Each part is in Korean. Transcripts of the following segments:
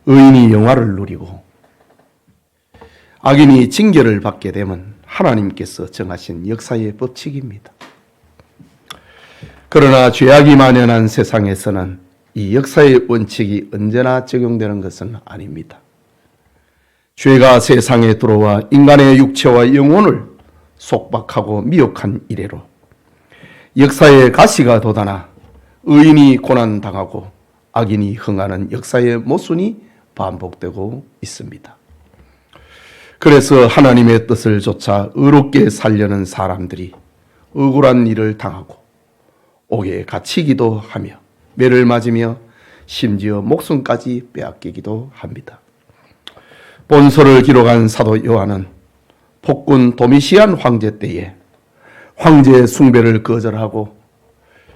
의인이 영화를 누리고 악인이 징계를 받게 되면 하나님께서 정하신 역사의 법칙입니다. 그러나 죄악이 만연한 세상에서는 이 역사의 원칙이 언제나 적용되는 것은 아닙니다. 죄가 세상에 들어와 인간의 육체와 영혼을 속박하고 미혹한 이래로 역사의 가시가 돋아나 의인이 고난당하고 악인이 흥하는 역사의 모순이 반복되고 있습니다. 그래서 하나님의 뜻을 좇아 의롭게 살려는 사람들이 억울한 일을 당하고 옥에 갇히기도 하며 매를 맞으며 심지어 목숨까지 빼앗기기도 합니다. 본서를 기록한 사도 요한은 폭군 도미시안 황제 때에 황제 숭배를 거절하고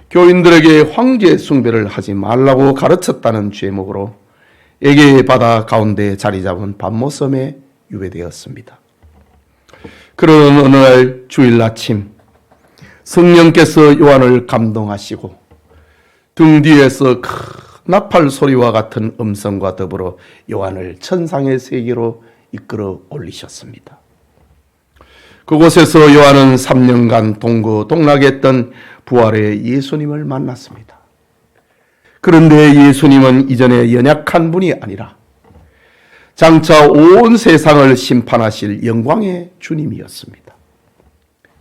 교인들에게 황제 숭배를 하지 말라고 가르쳤다는 죄목으로 에게의 바다 가운데 자리 잡은 밤모섬에 유배되었습니다. 그런 어느 날 주일 아침 성령께서 요한을 감동하시고 등 뒤에서 큰 나팔 소리와 같은 음성과 더불어 요한을 천상의 세계로 이끌어 올리셨습니다. 그곳에서 요한은 3년간 동고동락했던 부활의 예수님을 만났습니다. 그런데 예수님은 이전에 연약한 분이 아니라 장차 온 세상을 심판하실 영광의 주님이었습니다.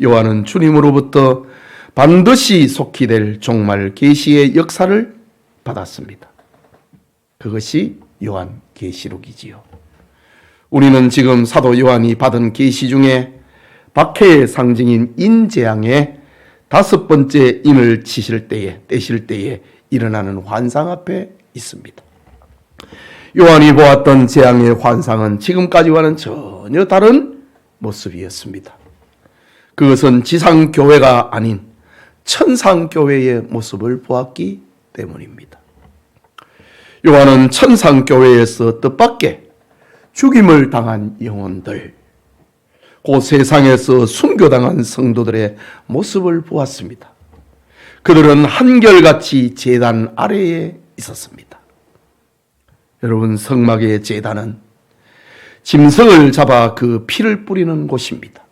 요한은 주님으로부터 반드시 속히 될 종말 계시의 역사를 받았습니다. 그것이 요한 계시록이지요. 우리는 지금 사도 요한이 받은 계시 중에 박해의 상징인 인재앙의 5번째 인을 떼실 때에 일어나는 환상 앞에 있습니다. 요한이 보았던 재앙의 환상은 지금까지와는 전혀 다른 모습이었습니다. 그것은 지상교회가 아닌 천상교회의 모습을 보았기 때문입니다. 요한은 천상교회에서 뜻밖의 죽임을 당한 영혼들, 그 세상에서 순교당한 성도들의 모습을 보았습니다. 그들은 한결같이 제단 아래에 있었습니다. 여러분, 성막의 제단은 짐승을 잡아 그 피를 뿌리는 곳입니다.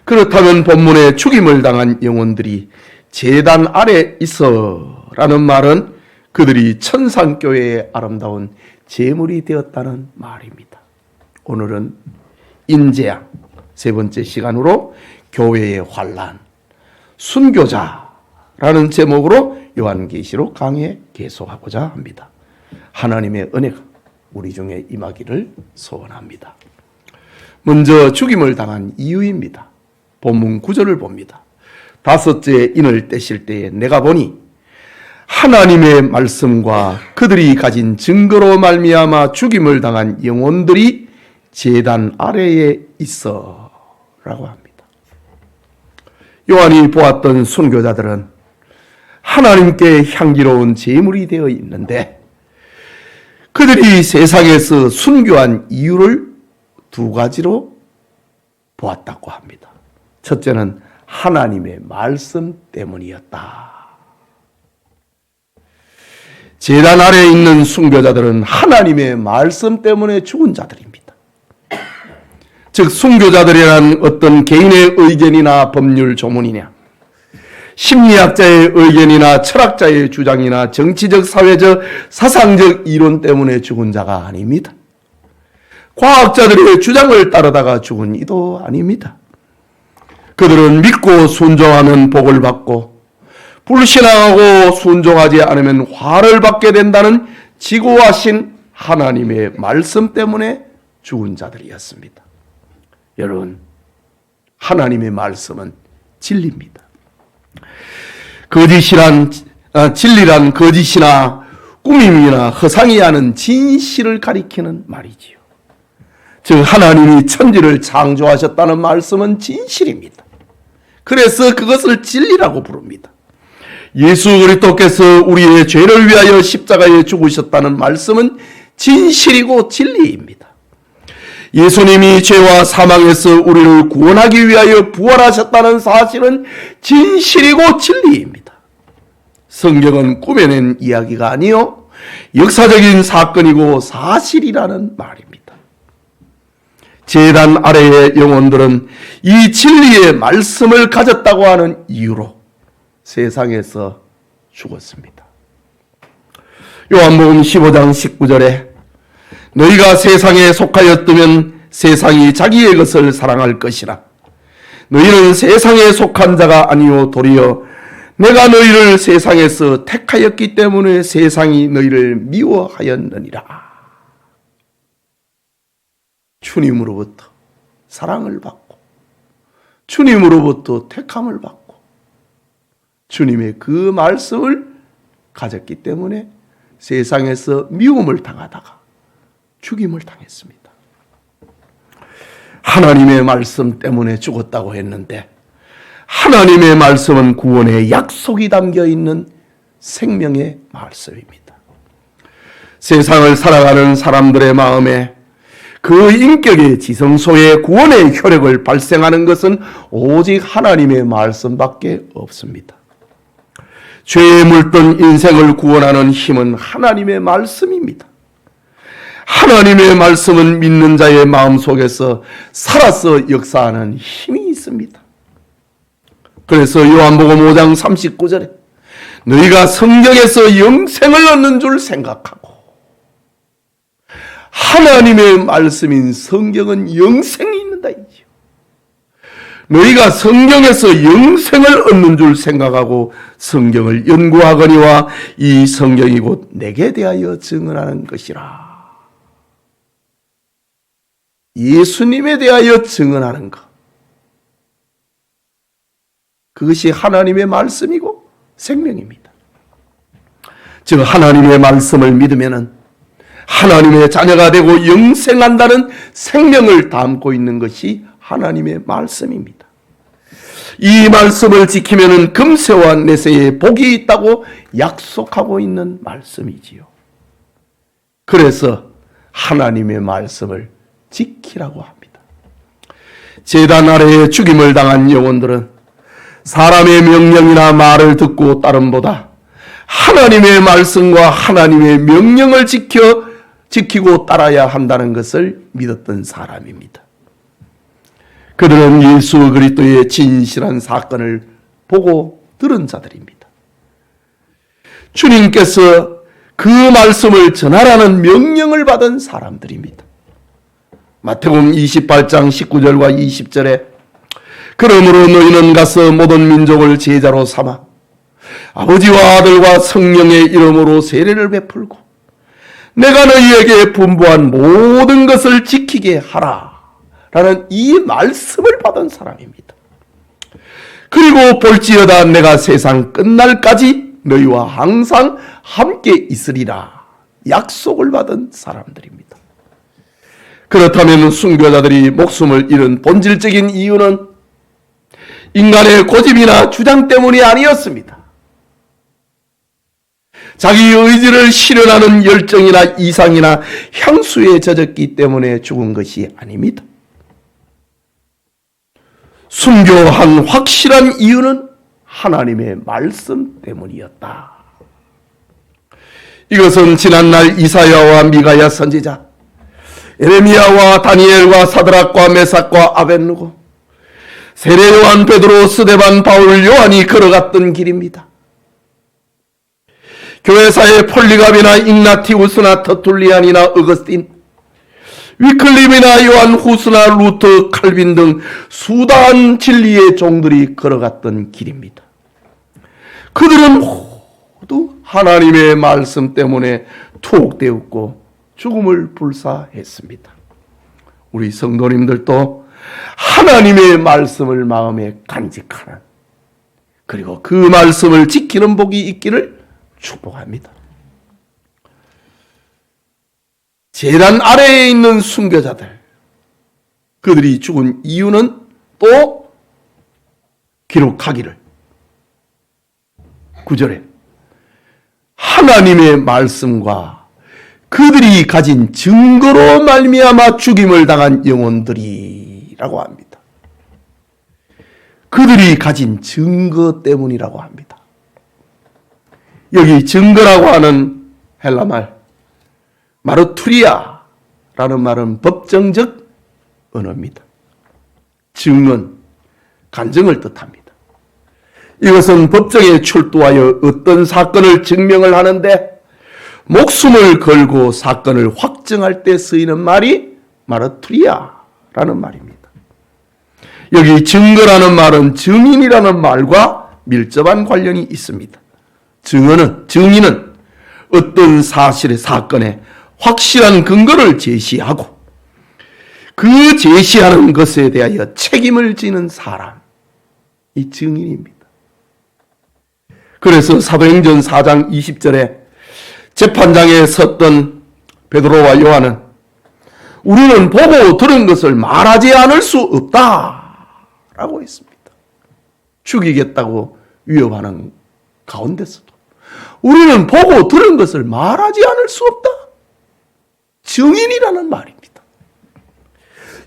그렇다면 본문에 죽임을 당한 영혼들이 제단 아래 있어 라는 말은 그들이 천상교회의 아름다운 제물이 되었다는 말입니다. 오늘은 인재양 세 번째 시간으로 교회의 환난, 순교자라는 제목으로 요한계시록 강해 계속하고자 합니다. 하나님의 은혜가 우리 중에 임하기를 소원합니다. 먼저 죽임을 당한 이유입니다. 본문 9절을 봅니다. 5째 인을 떼실 때에 내가 보니 하나님의 말씀과 그들이 가진 증거로 말미암아 죽임을 당한 영혼들이 제단 아래에 있어 라고 합니다. 요한이 보았던 순교자들은 하나님께 향기로운 제물이 되어 있는데 그들이 세상에서 순교한 이유를 2가지로 보았다고 합니다. 첫째는 하나님의 말씀 때문이었다. 제단 아래에 있는 순교자들은 하나님의 말씀 때문에 죽은 자들입니다. 즉 순교자들이란 어떤 개인의 의견이나 법률 조문이냐, 심리학자의 의견이나 철학자의 주장이나 정치적, 사회적, 사상적 이론 때문에 죽은 자가 아닙니다. 과학자들의 주장을 따르다가 죽은 이도 아닙니다. 그들은 믿고 순종하면 복을 받고 불신앙하고 순종하지 않으면 화를 받게 된다는 지고하신 하나님의 말씀 때문에 죽은 자들이었습니다. 여러분, 하나님의 말씀은 진리입니다. 진리란 거짓이나 꾸밈이나 허상이 아닌 진실을 가리키는 말이지요. 즉 하나님이 천지를 창조하셨다는 말씀은 진실입니다. 그래서 그것을 진리라고 부릅니다. 예수 그리스도께서 우리의 죄를 위하여 십자가에 죽으셨다는 말씀은 진실이고 진리입니다. 예수님이 죄와 사망에서 우리를 구원하기 위하여 부활하셨다는 사실은 진실이고 진리입니다. 성경은 꾸며낸 이야기가 아니요 역사적인 사건이고 사실이라는 말입니다. 제단 아래의 영혼들은 이 진리의 말씀을 가졌다고 하는 이유로 세상에서 죽었습니다. 요한복음 15장 19절에 너희가 세상에 속하였으면 세상이 자기의 것을 사랑할 것이라. 너희는 세상에 속한 자가 아니요 도리어 내가 너희를 세상에서 택하였기 때문에 세상이 너희를 미워하였느니라. 주님으로부터 사랑을 받고 주님으로부터 택함을 받고 주님의 그 말씀을 가졌기 때문에 세상에서 미움을 당하다가 죽임을 당했습니다. 하나님의 말씀 때문에 죽었다고 했는데 하나님의 말씀은 구원의 약속이 담겨있는 생명의 말씀입니다. 세상을 살아가는 사람들의 마음에 그 인격의 지성소에 구원의 효력을 발생하는 것은 오직 하나님의 말씀밖에 없습니다. 죄에 물든 인생을 구원하는 힘은 하나님의 말씀입니다. 하나님의 말씀은 믿는 자의 마음속에서 살아서 역사하는 힘이 있습니다. 그래서 요한복음 5장 39절에 너희가 성경에서 영생을 얻는 줄 생각하고 하나님의 말씀인 성경은 영생이 있는다 이지요. 너희가 성경에서 영생을 얻는 줄 생각하고 성경을 연구하거니와 이 성경이 곧 내게 대하여 증언하는 것이라. 예수님에 대하여 증언하는 것. 그것이 하나님의 말씀이고 생명입니다. 즉 하나님의 말씀을 믿으면은 하나님의 자녀가 되고 영생한다는 생명을 담고 있는 것이 하나님의 말씀입니다. 이 말씀을 지키면은 금세와 내세에 복이 있다고 약속하고 있는 말씀이지요. 그래서 하나님의 말씀을 지키라고 합니다. 제단 아래에 죽임을 당한 영혼들은 사람의 명령이나 말을 듣고 따름보다 하나님의 말씀과 하나님의 명령을 지키고 따라야 한다는 것을 믿었던 사람입니다. 그들은 예수 그리스도의 진실한 사건을 보고 들은 자들입니다. 주님께서 그 말씀을 전하라는 명령을 받은 사람들입니다. 마태복음 28장 19절과 20절에 그러므로 너희는 가서 모든 민족을 제자로 삼아 아버지와 아들과 성령의 이름으로 세례를 베풀고 내가 너희에게 분부한 모든 것을 지키게 하라 라는 이 말씀을 받은 사람입니다. 그리고 볼지어다 내가 세상 끝날까지 너희와 항상 함께 있으리라 약속을 받은 사람들입니다. 그렇다면 순교자들이 목숨을 잃은 본질적인 이유는 인간의 고집이나 주장 때문이 아니었습니다. 자기 의지를 실현하는 열정이나 이상이나 향수에 젖었기 때문에 죽은 것이 아닙니다. 순교한 확실한 이유는 하나님의 말씀 때문이었다. 이것은 지난날 이사야와 미가야 선지자, 에레미야와 다니엘과 사드락과 메삭과 아벳느고, 세례 요한, 베드로, 스데반, 바울, 요한이 걸어갔던 길입니다. 교회사의 폴리갑이나 ig나티우스나 터툴리안이나 어거스틴, 위클립이나 요한 후스나 루터, 칼빈 등 수다한 진리의 종들이 걸어갔던 길입니다. 그들은 모두 하나님의 말씀 때문에 투옥되었고 죽음을 불사했습니다. 우리 성도님들도 하나님의 말씀을 마음에 간직하는, 그리고 그 말씀을 지키는 복이 있기를 축복합니다. 제단 아래에 있는 순교자들, 그들이 죽은 이유는 또 기록하기를 9절에 하나님의 말씀과 그들이 가진 증거로 말미암아 죽임을 당한 영혼들이라고 합니다. 그들이 가진 증거 때문이라고 합니다. 여기 증거라고 하는 헬라말 마르투리아라는 말은 법정적 언어입니다. 증언, 간증을 뜻합니다. 이것은 법정에 출두하여 어떤 사건을 증명을 하는데 목숨을 걸고 사건을 확정할 때 쓰이는 말이 마르투리아라는 말입니다. 여기 증거라는 말은 증인이라는 말과 밀접한 관련이 있습니다. 증인은 어떤 사실의 사건에 확실한 근거를 제시하고 그 제시하는 것에 대하여 책임을 지는 사람이 증인입니다. 그래서 사도행전 4장 20절에 재판장에 섰던 베드로와 요한은 우리는 보고 들은 것을 말하지 않을 수 없다라고 했습니다. 죽이겠다고 위협하는 가운데서도 우리는 보고 들은 것을 말하지 않을 수 없다. 증인이라는 말입니다.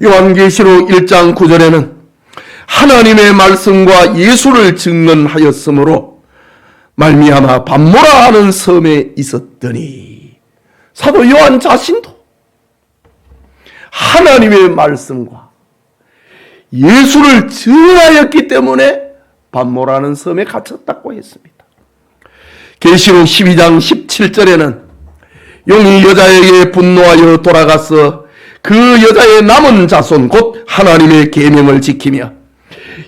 요한계시록 1장 9절에는 하나님의 말씀과 예수를 증언하였으므로 말미암아 밤모라 하는 섬에 있었더니 사도 요한 자신도 하나님의 말씀과 예수를 증언하였기 때문에 밤모라는 섬에 갇혔다고 했습니다. 계시록 12장 17절에는 용이 여자에게 분노하여 돌아가서 그 여자의 남은 자손 곧 하나님의 계명을 지키며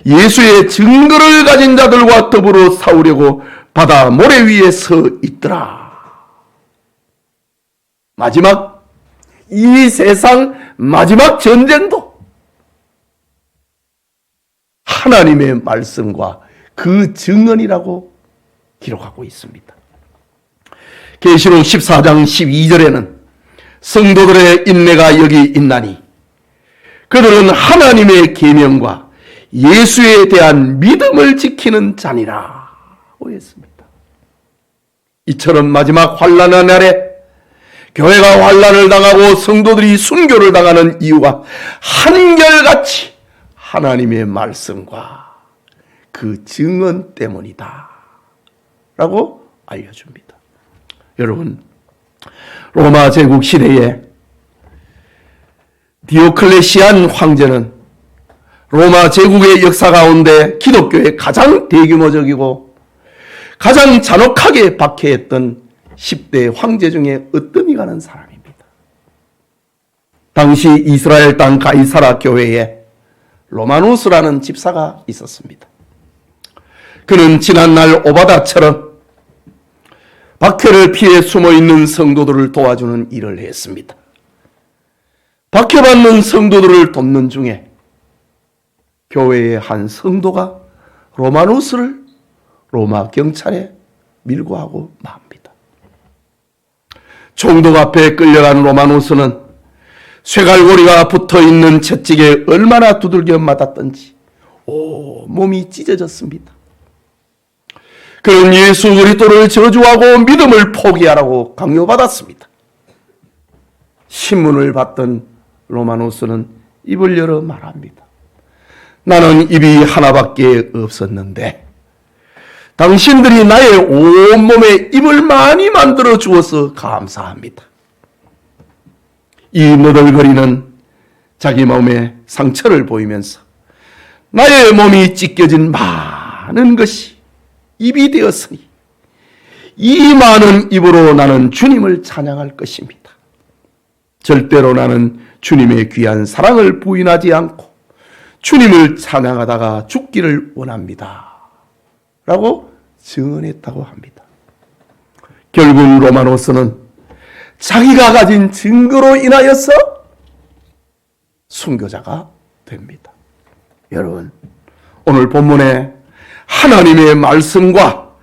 예수의 증거를 가진 자들과 더불어 싸우려고 바다 모래 위에 서 있더라. 마지막 이 세상 마지막 전쟁도 하나님의 말씀과 그 증언이라고 기록하고 있습니다. 계시록 14장 12절에는 성도들의 인내가 여기 있나니 그들은 하나님의 계명과 예수에 대한 믿음을 지키는 자니라고 했습니다. 이처럼 마지막 환난의 날에 교회가 환난을 당하고 성도들이 순교를 당하는 이유가 한결같이 하나님의 말씀과 그 증언 때문이다 라고 알려줍니다. 여러분, 로마 제국 시대에 디오클레시안 황제는 로마 제국의 역사 가운데 기독교의 가장 대규모적이고 가장 잔혹하게 박해했던 10대 황제 중에 으뜸이 가는 사람입니다. 당시 이스라엘 땅 가이사라 교회에 로마누스라는 집사가 있었습니다. 그는 지난날 오바다처럼 박해를 피해 숨어있는 성도들을 도와주는 일을 했습니다. 박해받는 성도들을 돕는 중에 교회의 한 성도가 로마누스를 로마 경찰에 밀고 하고 맙니다. 총독 앞에 끌려간 로마누스는 쇠갈고리가 붙어있는 채찍에 얼마나 두들겨 맞았던지 몸이 찢어졌습니다. 그는 예수 그리스도를 저주하고 믿음을 포기하라고 강요받았습니다. 신문을 받던 로마누스는 입을 열어 말합니다. 나는 입이 하나밖에 없었는데 당신들이 나의 온몸에 입을 많이 만들어 주어서 감사합니다. 이 너덜거리는 자기 몸의 상처를 보이면서 나의 몸이 찢겨진 많은 것이 입이 되었으니 이 많은 입으로 나는 주님을 찬양할 것입니다. 절대로 나는 주님의 귀한 사랑을 부인하지 않고 주님을 찬양하다가 죽기를 원합니다. 라고 증언했다고 합니다. 결국 로마노스는 자기가 가진 증거로 인하여서 순교자가 됩니다. 여러분, 오늘 본문에 하나님의 말씀과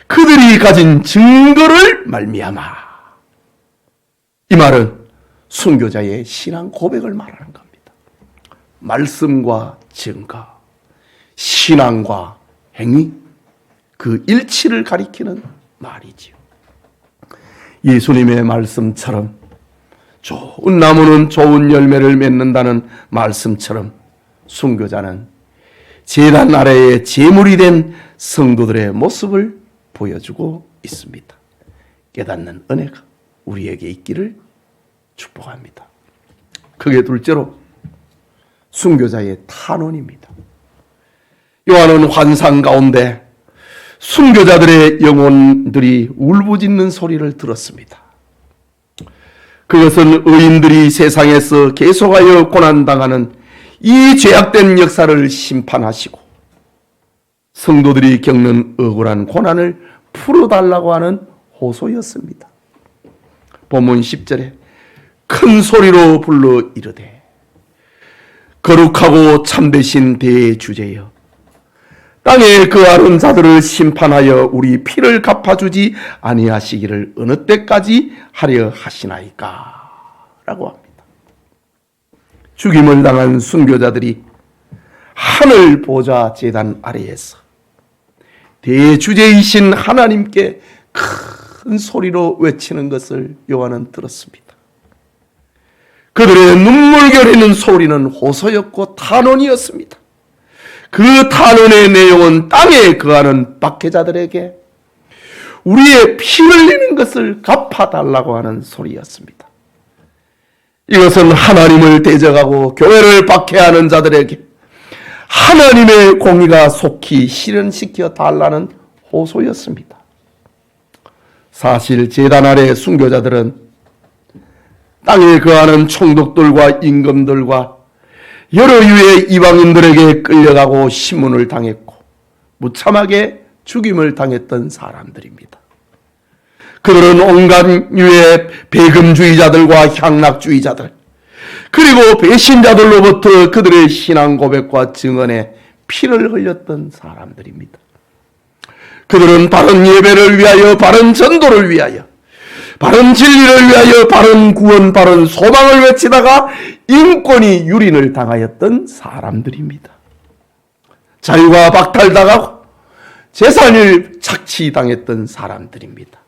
그들이 가진 증거를 말미암아, 이 말은 순교자의 신앙 고백을 말하는 겁니다. 말씀과 증거, 신앙과 행위, 그 일치를 가리키는 말이지요. 예수님의 말씀처럼 좋은 나무는 좋은 열매를 맺는다는 말씀처럼 순교자는 제단 아래에 제물이 된 성도들의 모습을 보여주고 있습니다. 깨닫는 은혜가 우리에게 있기를 축복합니다. 그게 둘째로 순교자의 탄원입니다. 요한은 환상 가운데 순교자들의 영혼들이 울부짖는 소리를 들었습니다. 그것은 의인들이 세상에서 계속하여 고난당하는 이 죄악된 역사를 심판하시고 성도들이 겪는 억울한 고난을 풀어달라고 하는 호소였습니다. 본문 10절에 큰 소리로 불러 이르되 거룩하고 참되신 대주제여 땅에 거하는 자들을 심판하여 우리 피를 갚아주지 아니하시기를 어느 때까지 하려 하시나이까 라고 합니다. 죽임을 당한 순교자들이 하늘 보좌 제단 아래에서 대주제이신 하나님께 큰 소리로 외치는 것을 요한은 들었습니다. 그들의 눈물겨리는 소리는 호소였고 탄원이었습니다. 그 탄원의 내용은 땅에 거하는 박해자들에게 우리의 피 흘리는 것을 갚아달라고 하는 소리였습니다. 이것은 하나님을 대적하고 교회를 박해하는 자들에게 하나님의 공의가 속히 실현시켜 달라는 호소였습니다. 사실 제단 아래 순교자들은 땅에 거하는 총독들과 임금들과 여러 유의 이방인들에게 끌려가고 신문을 당했고 무참하게 죽임을 당했던 사람들입니다. 그들은 온갖 유의 배금주의자들과 향락주의자들 그리고 배신자들로부터 그들의 신앙 고백과 증언에 피를 흘렸던 사람들입니다. 그들은 바른 예배를 위하여, 바른 전도를 위하여, 바른 진리를 위하여, 바른 구원, 바른 소망을 외치다가 인권이 유린을 당하였던 사람들입니다. 자유가 박탈당하고 재산을 착취당했던 사람들입니다.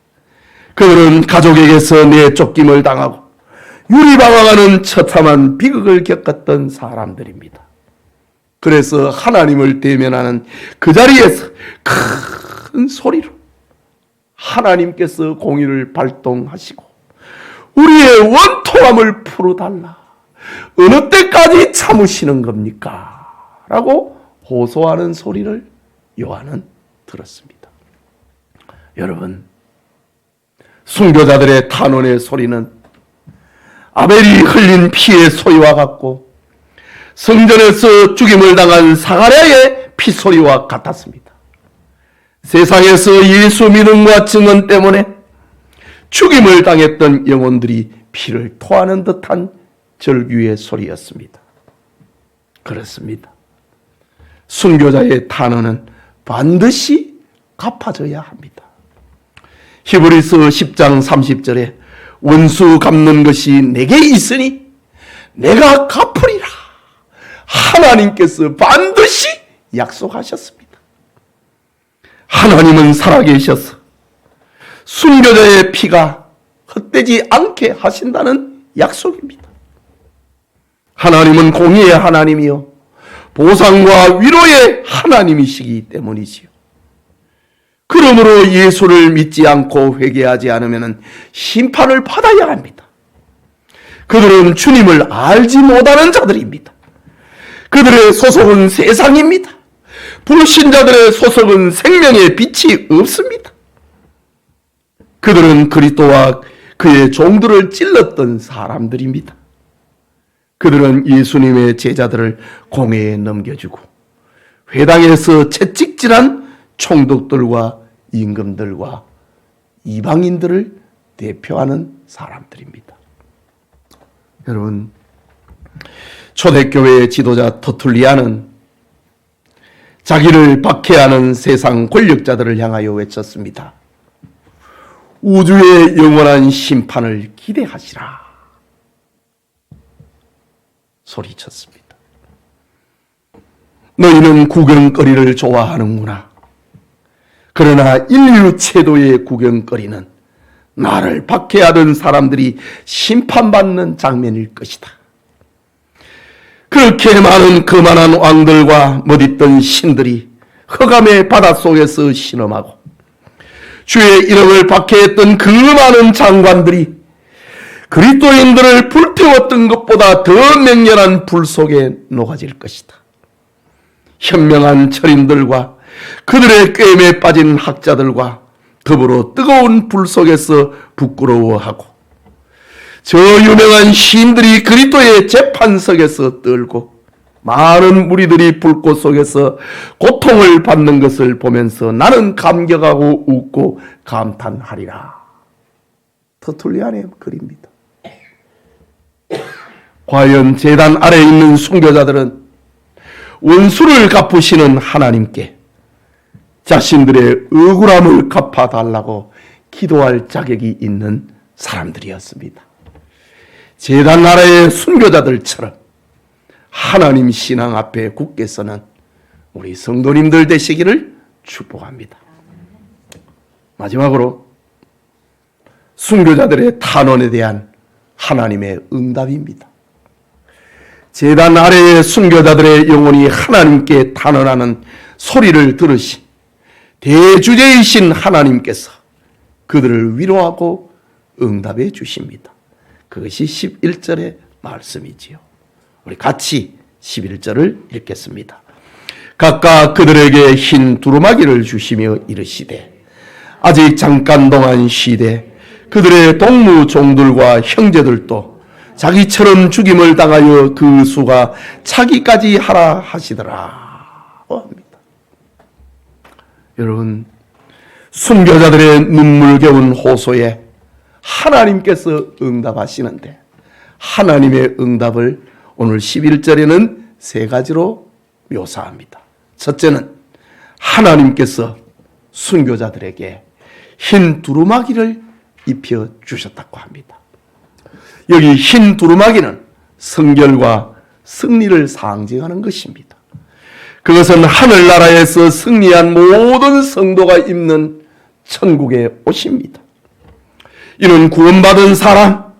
그들은 가족에게서 내쫓김을 당하고 유리방황하는 처참한 비극을 겪었던 사람들입니다. 그래서 하나님을 대면하는 그 자리에서 큰 소리로 하나님께서 공의를 발동하시고 우리의 원통함을 풀어달라. 어느 때까지 참으시는 겁니까? 라고 호소하는 소리를 요한은 들었습니다. 여러분, 순교자들의 탄원의 소리는 아벨이 흘린 피의 소리와 같고 성전에서 죽임을 당한 사가랴의 피소리와 같았습니다. 세상에서 예수 믿음과 증언 때문에 죽임을 당했던 영혼들이 피를 토하는 듯한 절규의 소리였습니다. 그렇습니다. 순교자의 탄원은 반드시 갚아져야 합니다. 히브리서 10장 30절에 원수 갚는 것이 내게 있으니 내가 갚으리라. 하나님께서 반드시 약속하셨습니다. 하나님은 살아계셔서 순교자의 피가 헛되지 않게 하신다는 약속입니다. 하나님은 공의의 하나님이요 보상과 위로의 하나님이시기 때문이지요. 그러므로 예수를 믿지 않고 회개하지 않으면 심판을 받아야 합니다. 그들은 주님을 알지 못하는 자들입니다. 그들의 소속은 세상입니다. 불신자들의 소속은 생명의 빛이 없습니다. 그들은 그리스도와 그의 종들을 찔렀던 사람들입니다. 그들은 예수님의 제자들을 공회에 넘겨주고 회당에서 채찍질한 총독들과 임금들과 이방인들을 대표하는 사람들입니다. 여러분, 초대교회의 지도자 터툴리안은 자기를 박해하는 세상 권력자들을 향하여 외쳤습니다. 우주의 영원한 심판을 기대하시라. 소리쳤습니다. 너희는 구경거리를 좋아하는구나. 그러나 인류 최도의 구경거리는 나를 박해하던 사람들이 심판받는 장면일 것이다. 그렇게 많은 거만한 왕들과 멋있던 신들이 흑암의 바닷속에서 신음하고 주의 이름을 박해했던 그 많은 장관들이 그리스도인들을 불태웠던 것보다 더 맹렬한 불 속에 녹아질 것이다. 현명한 철인들과 그들의 꾀임에 빠진 학자들과 더불어 뜨거운 불 속에서 부끄러워하고 저 유명한 시인들이 그리스도의 재판석에서 떨고 많은 무리들이 불꽃 속에서 고통을 받는 것을 보면서 나는 감격하고 웃고 감탄하리라. 터툴리안의 글입니다. 과연 제단 아래에 있는 순교자들은 원수를 갚으시는 하나님께 자신들의 억울함을 갚아달라고 기도할 자격이 있는 사람들이었습니다. 제단 아래의 순교자들처럼 하나님 신앙 앞에 굳게 서는 우리 성도님들 되시기를 축복합니다. 마지막으로 순교자들의 탄원에 대한 하나님의 응답입니다. 제단 아래의 순교자들의 영혼이 하나님께 탄원하는 소리를 들으신 대주제이신 하나님께서 그들을 위로하고 응답해 주십니다. 그것이 11절의 말씀이지요. 우리 같이 11절을 읽겠습니다. 각각 그들에게 흰 두루마기를 주시며 이르시되 아직 잠깐 동안 쉬되 그들의 동무 종들과 형제들도 자기처럼 죽임을 당하여 그 수가 차기까지 하라 하시더라 합니다. 여러분, 순교자들의 눈물겨운 호소에 하나님께서 응답하시는데 하나님의 응답을 오늘 11절에는 세 가지로 묘사합니다. 첫째는 하나님께서 순교자들에게 흰 두루마기를 입혀 주셨다고 합니다. 여기 흰 두루마기는 성결과 승리를 상징하는 것입니다. 그것은 하늘나라에서 승리한 모든 성도가 입는 천국의 옷입니다. 이는 구원받은 사람,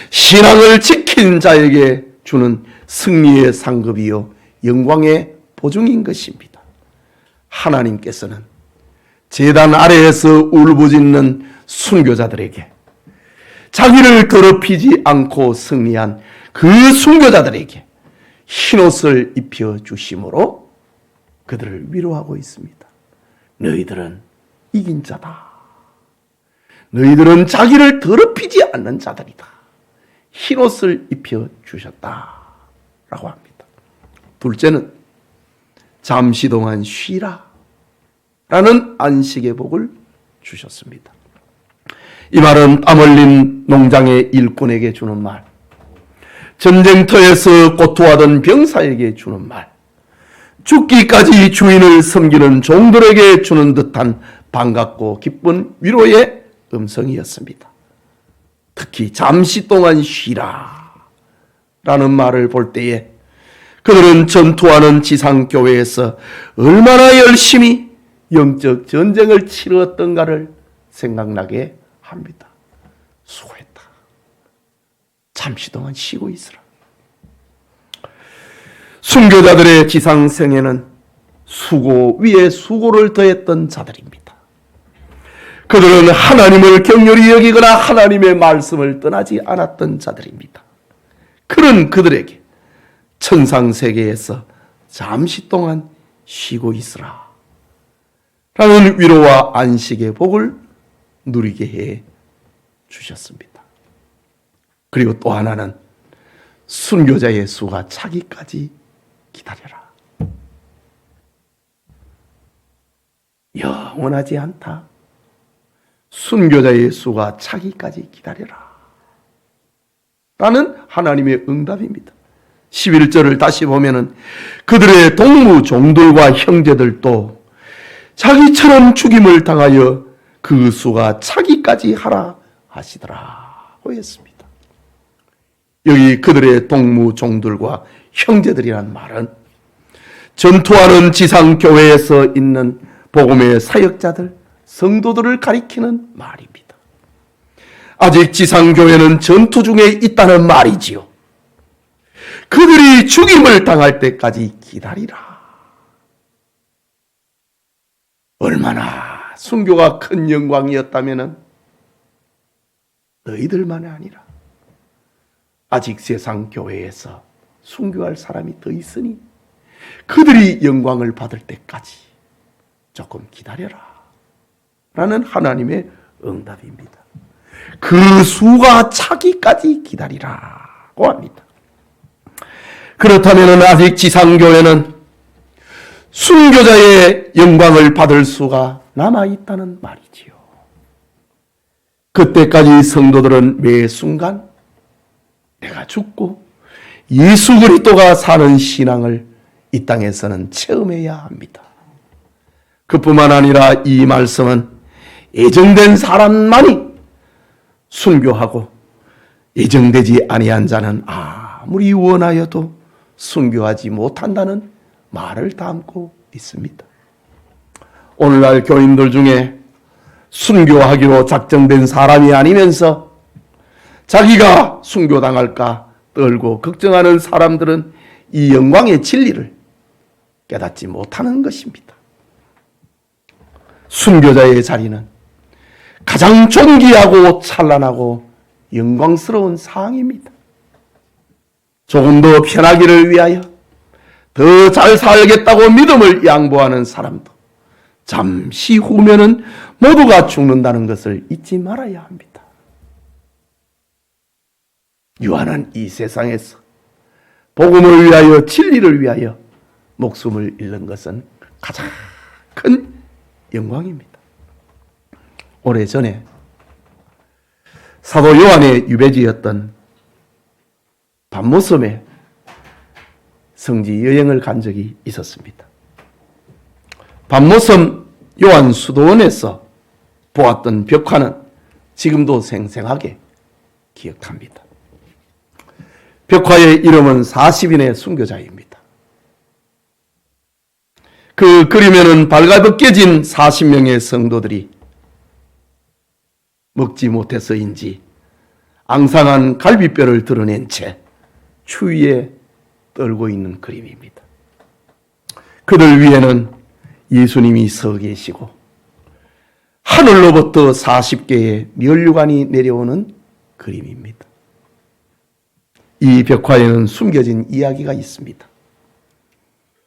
신앙을 지킨 자에게 주는 승리의 상급이요 영광의 보증인 것입니다. 하나님께서는 제단 아래에서 울부짖는 순교자들에게 자기를 더럽히지 않고 승리한 그 순교자들에게 흰옷을 입혀 주심으로 그들을 위로하고 있습니다. 너희들은 이긴 자다. 너희들은 자기를 더럽히지 않는 자들이다. 흰옷을 입혀 주셨다라고 합니다. 둘째는 잠시 동안 쉬라 라는 안식의 복을 주셨습니다. 이 말은 땀 흘린 농장의 일꾼에게 주는 말, 전쟁터에서 고통하던 병사에게 주는 말, 죽기까지 주인을 섬기는 종들에게 주는 듯한 반갑고 기쁜 위로의 음성이었습니다. 특히 잠시 동안 쉬라 라는 말을 볼 때에 그들은 전투하는 지상교회에서 얼마나 열심히 영적 전쟁을 치루었던가를 생각나게 합니다. 수고했다. 잠시 동안 쉬고 있으라. 순교자들의 지상생애는 수고 위에 수고를 더했던 자들입니다. 그들은 하나님을 격렬히 여기거나 하나님의 말씀을 떠나지 않았던 자들입니다. 그런 그들에게 천상세계에서 잠시 동안 쉬고 있으라 라는 위로와 안식의 복을 누리게 해 주셨습니다. 그리고 또 하나는 순교자의 수가 차기까지 기다려라. 영원하지 않다. 순교자의 수가 차기까지 기다려라 라는 하나님의 응답입니다. 11절을 다시 보면은 그들의 동무 종들과 형제들도 자기처럼 죽임을 당하여 그 수가 차기까지 하라 하시더라고 했습니다. 여기 그들의 동무 종들과 형제들이란 말은 전투하는 지상교회에서 있는 복음의 사역자들, 성도들을 가리키는 말입니다. 아직 지상교회는 전투 중에 있다는 말이지요. 그들이 죽임을 당할 때까지 기다리라. 얼마나 순교가 큰 영광이었다면 너희들만이 아니라 아직 세상 교회에서 순교할 사람이 더 있으니 그들이 영광을 받을 때까지 조금 기다려라 라는 하나님의 응답입니다. 그 수가 차기까지 기다리라고 합니다. 그렇다면 아직 지상교회는 순교자의 영광을 받을 수가 남아있다는 말이지요. 그때까지 성도들은 매 순간 내가 죽고 예수 그리스도가 사는 신앙을 이 땅에서는 체험해야 합니다. 그뿐만 아니라 이 말씀은 예정된 사람만이 순교하고 예정되지 아니한 자는 아무리 원하여도 순교하지 못한다는 말을 담고 있습니다. 오늘날 교인들 중에 순교하기로 작정된 사람이 아니면서 자기가 순교당할까 떨고 걱정하는 사람들은 이 영광의 진리를 깨닫지 못하는 것입니다. 순교자의 자리는 가장 존귀하고 찬란하고 영광스러운 상입니다. 조금 더 편하기를 위하여 더 잘 살겠다고 믿음을 양보하는 사람도 잠시 후면은 모두가 죽는다는 것을 잊지 말아야 합니다. 유한한 이 세상에서 복음을 위하여 진리를 위하여 목숨을 잃는 것은 가장 큰 영광입니다. 오래전에 사도 요한의 유배지였던 반모섬에 성지 여행을 간 적이 있었습니다. 반모섬 요한 수도원에서 보았던 벽화는 지금도 생생하게 기억합니다. 벽화의 이름은 40인의 순교자입니다. 그 그림에는 발가벗겨진 40명의 성도들이 먹지 못해서인지 앙상한 갈비뼈를 드러낸 채 추위에 떨고 있는 그림입니다. 그들 위에는 예수님이 서 계시고 하늘로부터 40개의 면류관이 내려오는 그림입니다. 이 벽화에는 숨겨진 이야기가 있습니다.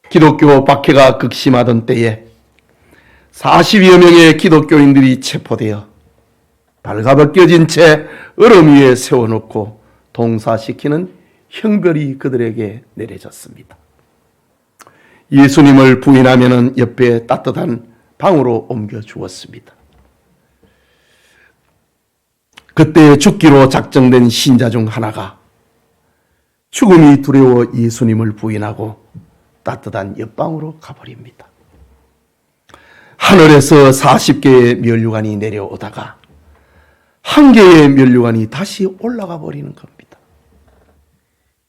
기독교 박해가 극심하던 때에 40여 명의 기독교인들이 체포되어 발가벗겨진 채 얼음 위에 세워놓고 동사시키는 형벌이 그들에게 내려졌습니다. 예수님을 부인하면 옆에 따뜻한 방으로 옮겨 주었습니다. 그때 죽기로 작정된 신자 중 하나가 죽음이 두려워 예수님을 부인하고 따뜻한 옆방으로 가버립니다. 하늘에서 40개의 면류관이 내려오다가 한 개의 면류관이 다시 올라가 버리는 겁니다.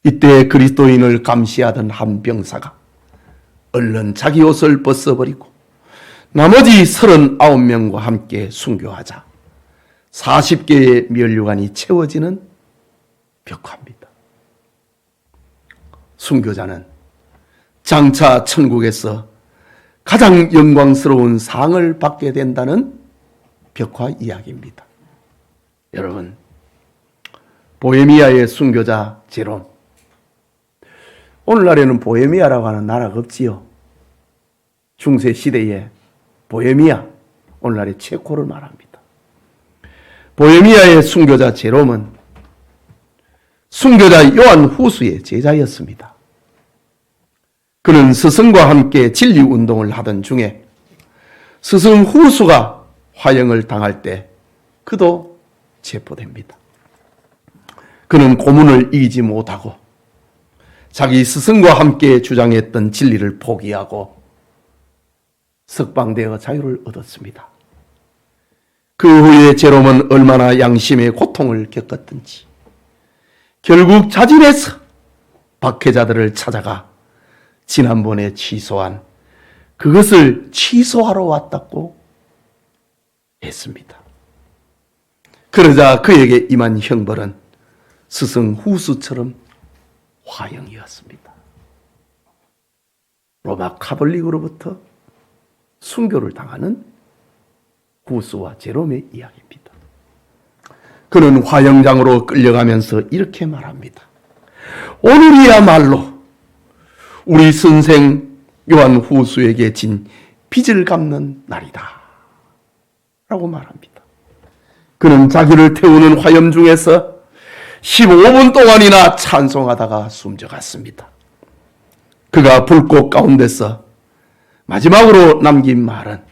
이때 그리스도인을 감시하던 한 병사가 얼른 자기 옷을 벗어버리고 나머지 39명과 함께 순교하자 40개의 면류관이 채워지는 벽화입니다. 순교자는 장차 천국에서 가장 영광스러운 상을 받게 된다는 벽화 이야기입니다. 여러분, 보헤미아의 순교자 제롬, 오늘날에는 보헤미아라고 하는 나라가 없지요. 중세 시대에 보헤미아, 오늘날의 체코를 말합니다. 보헤미아의 순교자 제롬은 순교자 요한 후수의 제자였습니다. 그는 스승과 함께 진리운동을 하던 중에 스승 후수가 화형을 당할 때 그도 체포됩니다. 그는 고문을 이기지 못하고 자기 스승과 함께 주장했던 진리를 포기하고 석방되어 자유를 얻었습니다. 그 후에 제롬은 얼마나 양심의 고통을 겪었던지 결국 자진해서 박해자들을 찾아가 지난번에 취소한 그것을 취소하러 왔다고 했습니다. 그러자 그에게 임한 형벌은 스승 후수처럼 화형이었습니다. 로마 카톨릭으로부터 순교를 당하는 후수와 제롬의 이야기입니다. 그는 화영장으로 끌려가면서 이렇게 말합니다. 오늘이야말로 우리 선생 요한 후수에게 진 빚을 갚는 날이다 라고 말합니다. 그는 자기를 태우는 화염 중에서 15분 동안이나 찬송하다가 숨져갔습니다. 그가 불꽃 가운데서 마지막으로 남긴 말은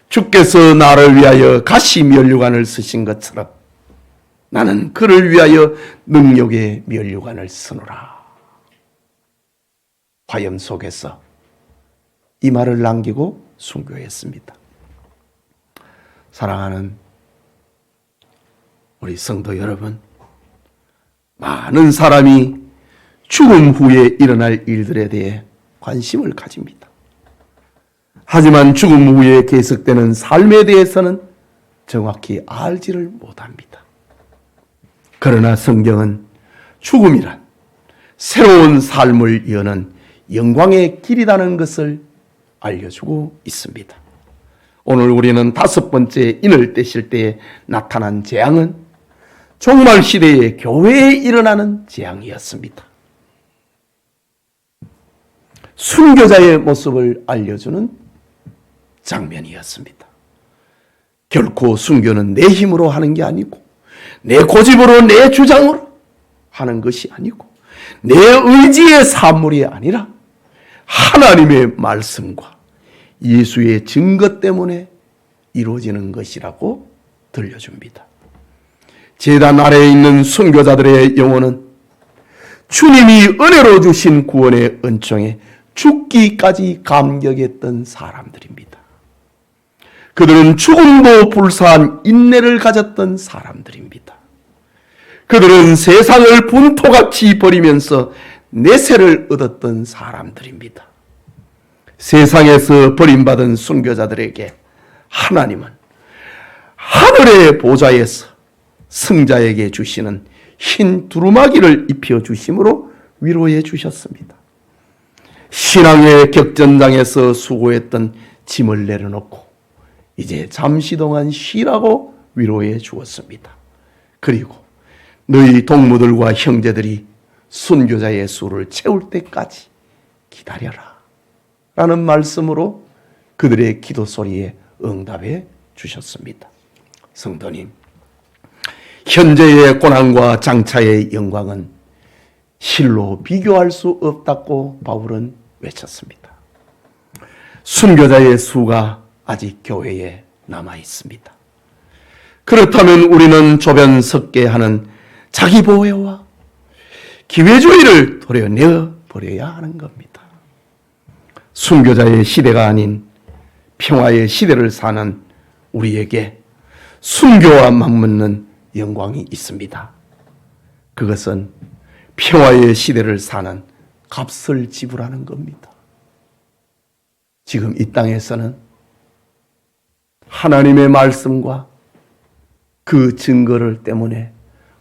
주께서 나를 위하여 가시 면류관을 쓰신 것처럼 나는 그를 위하여 능력의 면류관을 쓰노라. 화염 속에서 이 말을 남기고 순교했습니다. 사랑하는 우리 성도 여러분, 많은 사람이 죽음 후에 일어날 일들에 대해 관심을 가집니다. 하지만 죽음 후에 계속되는 삶에 대해서는 정확히 알지를 못합니다. 그러나 성경은 죽음이란 새로운 삶을 여는 영광의 길이라는 것을 알려주고 있습니다. 오늘 우리는 5번째 인을 떼실 때에 나타난 재앙은 종말 시대의 교회에 일어나는 재앙이었습니다. 순교자의 모습을 알려주는 장면이었습니다. 결코 순교는 내 힘으로 하는 게 아니고 내 고집으로 내 주장으로 하는 것이 아니고 내 의지의 산물이 아니라 하나님의 말씀과 예수의 증거 때문에 이루어지는 것이라고 들려줍니다. 제단 아래에 있는 순교자들의 영혼은 주님이 은혜로 주신 구원의 은총에 죽기까지 감격했던 사람들입니다. 그들은 죽음도 불사한 인내를 가졌던 사람들입니다. 그들은 세상을 분토같이 버리면서 내세를 얻었던 사람들입니다. 세상에서 버림받은 순교자들에게 하나님은 하늘의 보좌에서 승자에게 주시는 흰 두루마기를 입혀주심으로 위로해 주셨습니다. 신앙의 격전장에서 수고했던 짐을 내려놓고 이제 잠시 동안 쉬라고 위로해 주었습니다. 그리고 너희 동무들과 형제들이 순교자의 수를 채울 때까지 기다려라 라는 말씀으로 그들의 기도 소리에 응답해 주셨습니다. 성도님, 현재의 고난과 장차의 영광은 실로 비교할 수 없다고 바울은 외쳤습니다. 순교자의 수가 아직 교회에 남아 있습니다. 그렇다면 우리는 조변석계 하는 자기 보호와 기회주의를 도려내어 버려야 하는 겁니다. 순교자의 시대가 아닌 평화의 시대를 사는 우리에게 순교와 맞먹는 영광이 있습니다. 그것은 평화의 시대를 사는 값을 지불하는 겁니다. 지금 이 땅에서는 하나님의 말씀과 그 증거를 때문에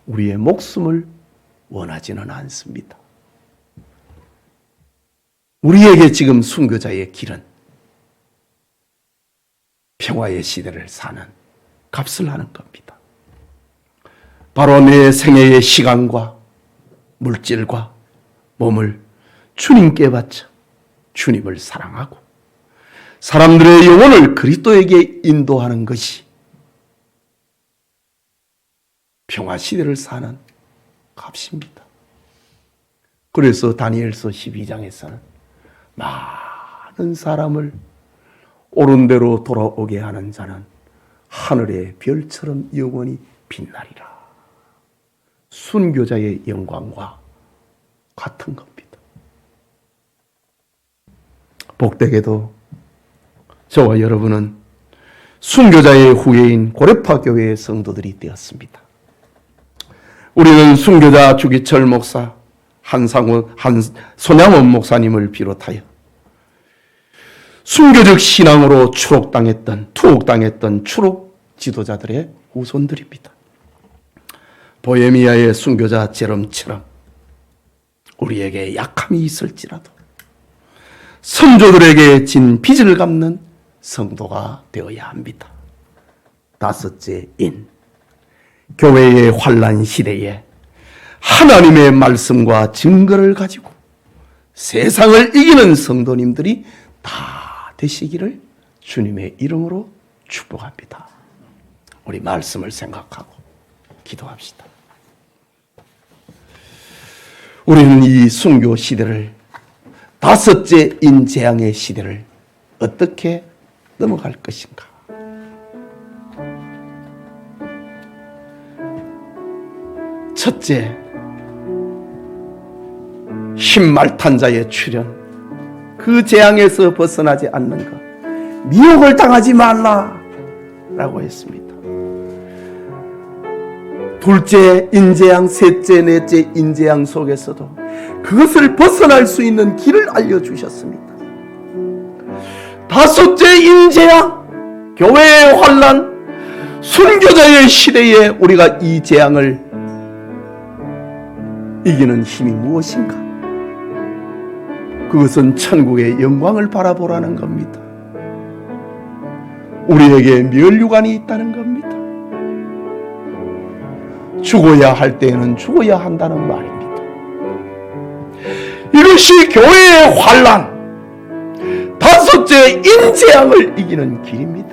우리의 목숨을 원하지는 않습니다. 우리에게 지금 순교자의 길은 평화의 시대를 사는 값을 하는 겁니다. 바로 내 생애의 시간과 물질과 몸을 주님께 바쳐 주님을 사랑하고 사람들의 영혼을 그리스도에게 인도하는 것이 평화 시대를 사는 값입니다. 그래서 다니엘서 12장에서는 많은 사람을 옳은 대로 돌아오게 하는 자는 하늘의 별처럼 영원히 빛나리라. 순교자의 영광과 같은 겁니다. 복되게도 저와 여러분은 순교자의 후예인 고레파 교회의 성도들이 되었습니다. 우리는 순교자 주기철 목사, 손양원 목사님을 비롯하여 순교적 신앙으로 투옥당했던 추록 지도자들의 후손들입니다. 보헤미아의 순교자 제롬처럼 우리에게 약함이 있을지라도 선조들에게 진 빚을 갚는 성도가 되어야 합니다. 5째 인, 교회의 환난 시대에 하나님의 말씀과 증거를 가지고 세상을 이기는 성도님들이 다 되시기를 주님의 이름으로 축복합니다. 우리 말씀을 생각하고 기도합시다. 우리는 이 순교 시대를, 다섯째 인재앙의 시대를 어떻게 넘어갈 것인가? 첫째, 신말탄 자의 출현, 그 재앙에서 벗어나지 않는 것, 미혹을 당하지 말라라고 했습니다. 둘째 인재앙, 셋째, 넷째 인재앙 속에서도 그것을 벗어날 수 있는 길을 알려주셨습니다. 다섯째 인재앙, 교회의 환난, 순교자의 시대에 우리가 이 재앙을 이기는 힘이 무엇인가? 그것은 천국의 영광을 바라보라는 겁니다. 우리에게 면류관이 있다는 겁니다. 죽어야 할 때에는 죽어야 한다는 말입니다. 이것이 교회의 환난, 다섯째 인재앙을 이기는 길입니다.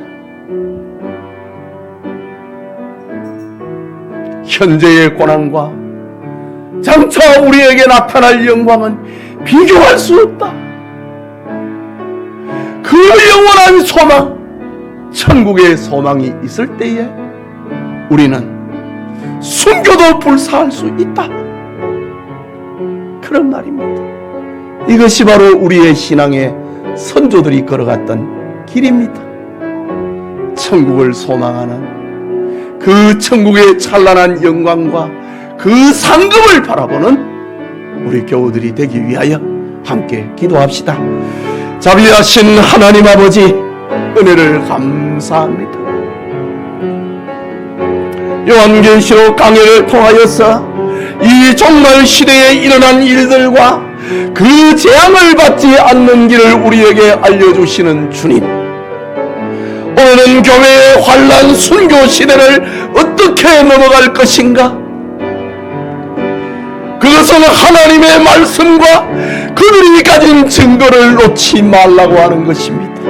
현재의 고난과 장차 우리에게 나타날 영광은 비교할 수 없다. 그 영원한 소망, 천국의 소망이 있을 때에 우리는 순교도 불사할 수 있다. 그런 말입니다. 이것이 바로 우리의 신앙의 선조들이 걸어갔던 길입니다. 천국을 소망하는 그 천국의 찬란한 영광과 그 상급을 바라보는 우리 교우들이 되기 위하여 함께 기도합시다. 자비하신 하나님 아버지, 은혜를 감사합니다. 요한계시록 강해를 통하여서 이 종말 시대에 일어난 일들과 그 재앙을 받지 않는 길을 우리에게 알려주시는 주님, 오늘은 교회의 환난 순교 시대를 어떻게 넘어갈 것인가? 그것은 하나님의 말씀과 그들이 가진 증거를 놓지 말라고 하는 것입니다.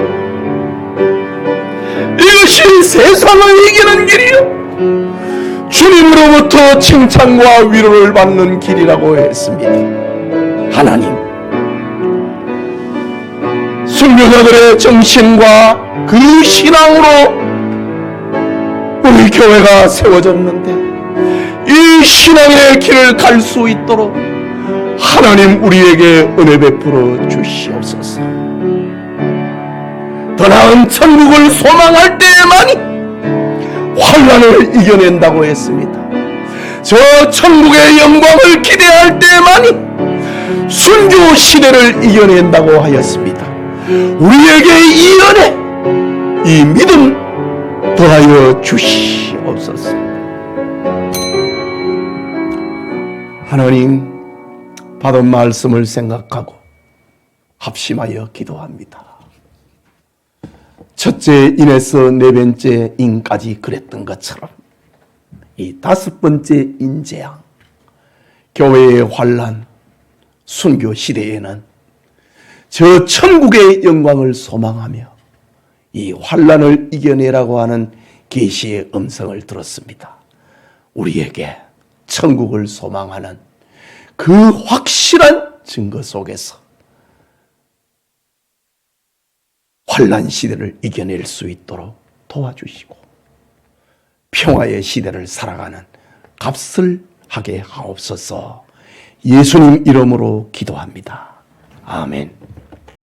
이것이 세상을 이기는 길이요, 주님으로부터 칭찬과 위로를 받는 길이라고 했습니다. 하나님, 순교자들의 정신과 그 신앙으로 우리 교회가 세워졌는데 이 신앙의 길을 갈 수 있도록 하나님 우리에게 은혜 베풀어 주시옵소서. 더 나은 천국을 소망할 때에만이 환난을 이겨낸다고 했습니다. 저 천국의 영광을 기대할 때만이 순교 시대를 이겨낸다고 하였습니다. 우리에게 이 은혜, 이 믿음 더하여 주시옵소서. 하나님, 받은 말씀을 생각하고 합심하여 기도합니다. 첫째 인에서 네 번째 인까지 그랬던 것처럼 이 다섯 번째 인재앙, 교회의 환난, 순교 시대에는 저 천국의 영광을 소망하며 이 환난을 이겨내라고 하는 계시의 음성을 들었습니다. 우리에게 천국을 소망하는 그 확실한 증거 속에서 환난 시대를 이겨낼 수 있도록 도와주시고 평화의 시대를 살아가는 값을 하게 하옵소서. 예수님 이름으로 기도합니다. 아멘.